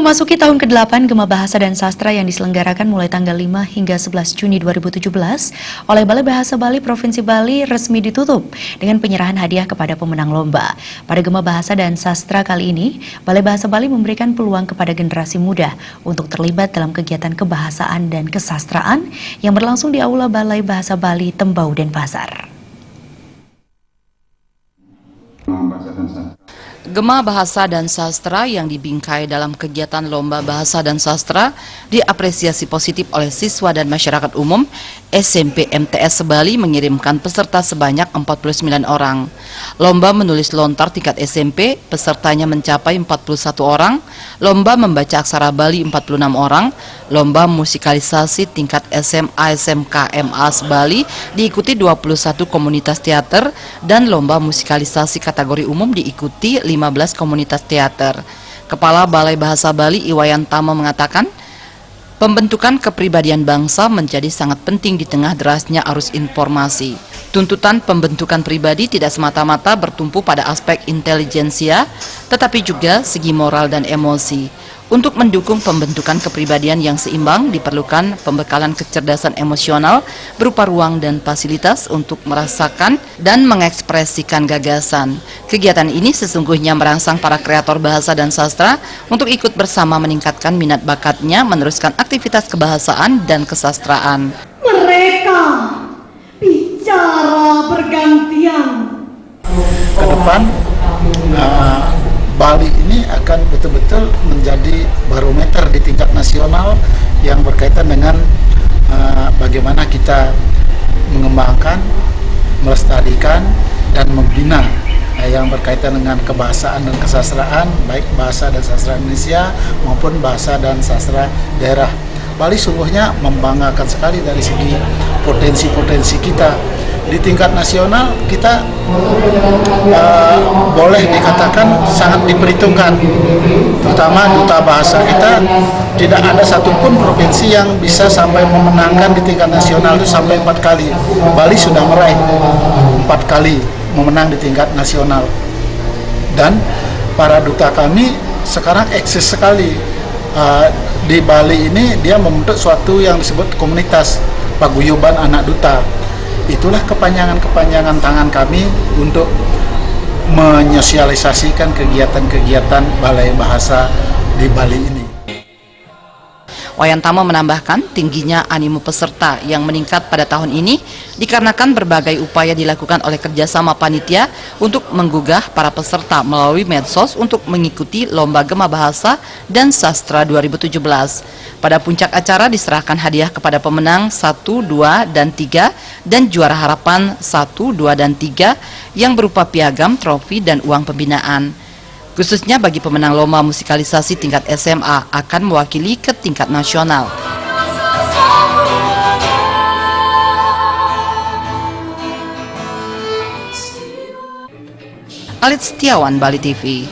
Memasuki tahun ke-8 Gema Bahasa dan Sastra yang diselenggarakan mulai tanggal 5 hingga 11 Juni 2017 oleh Balai Bahasa Bali Provinsi Bali resmi ditutup dengan penyerahan hadiah kepada pemenang lomba. Pada Gema Bahasa dan Sastra kali ini, Balai Bahasa Bali memberikan peluang kepada generasi muda untuk terlibat dalam kegiatan kebahasaan dan kesastraan yang berlangsung di Aula Balai Bahasa Bali, Tembau, Denpasar. Gema Bahasa dan Sastra yang dibingkai dalam kegiatan Lomba Bahasa dan Sastra diapresiasi positif oleh siswa dan masyarakat umum. SMP MTS Bali mengirimkan peserta sebanyak 49 orang. Lomba menulis lontar tingkat SMP, pesertanya mencapai 41 orang. Lomba membaca aksara Bali 46 orang. Lomba musikalisasi tingkat SMA SMK MA Bali diikuti 21 komunitas teater dan lomba musikalisasi kategori umum diikuti 15 komunitas teater. Kepala Balai Bahasa Bali Iwayan Tama mengatakan, pembentukan kepribadian bangsa menjadi sangat penting di tengah derasnya arus informasi. Tuntutan pembentukan pribadi tidak semata-mata bertumpu pada aspek intelijensia, tetapi juga segi moral dan emosi. Untuk mendukung pembentukan kepribadian yang seimbang, diperlukan pembekalan kecerdasan emosional berupa ruang dan fasilitas untuk merasakan dan mengekspresikan gagasan. Kegiatan ini sesungguhnya merangsang para kreator bahasa dan sastra untuk ikut bersama meningkatkan minat bakatnya meneruskan aktivitas kebahasaan dan kesastraan. Mereka bicara bergantian. Ke depan Bali ini akan betul-betul menjadi barometer di tingkat nasional yang berkaitan dengan bagaimana kita mengembangkan, melestarikan, dan membina yang berkaitan dengan kebahasaan dan kesastraan, baik bahasa dan sastra Indonesia maupun bahasa dan sastra daerah. Bali sungguhnya membanggakan sekali dari segi potensi-potensi kita. Di tingkat nasional kita boleh dikatakan sangat diperhitungkan, terutama duta bahasa kita. Tidak ada satupun provinsi yang bisa sampai memenangkan di tingkat nasional itu sampai 4 kali. Bali sudah meraih 4 kali memenang di tingkat nasional, dan para duta kami sekarang eksis sekali. Di Bali ini dia membentuk suatu yang disebut komunitas paguyuban anak duta. Itulah kepanjangan tangan kami untuk menyosialisasikan kegiatan-kegiatan Balai Bahasa di Bali ini. Wayan Tama menambahkan tingginya animo peserta yang meningkat pada tahun ini dikarenakan berbagai upaya dilakukan oleh kerjasama panitia untuk menggugah para peserta melalui medsos untuk mengikuti Lomba Gema Bahasa dan Sastra 2017. Pada puncak acara diserahkan hadiah kepada pemenang 1, 2, dan 3 dan juara harapan 1, 2, dan 3 yang berupa piagam, trofi, dan uang pembinaan. Khususnya bagi pemenang lomba musikalisasi tingkat SMA akan mewakili ke tingkat nasional. Alit Setiawan, Bali TV.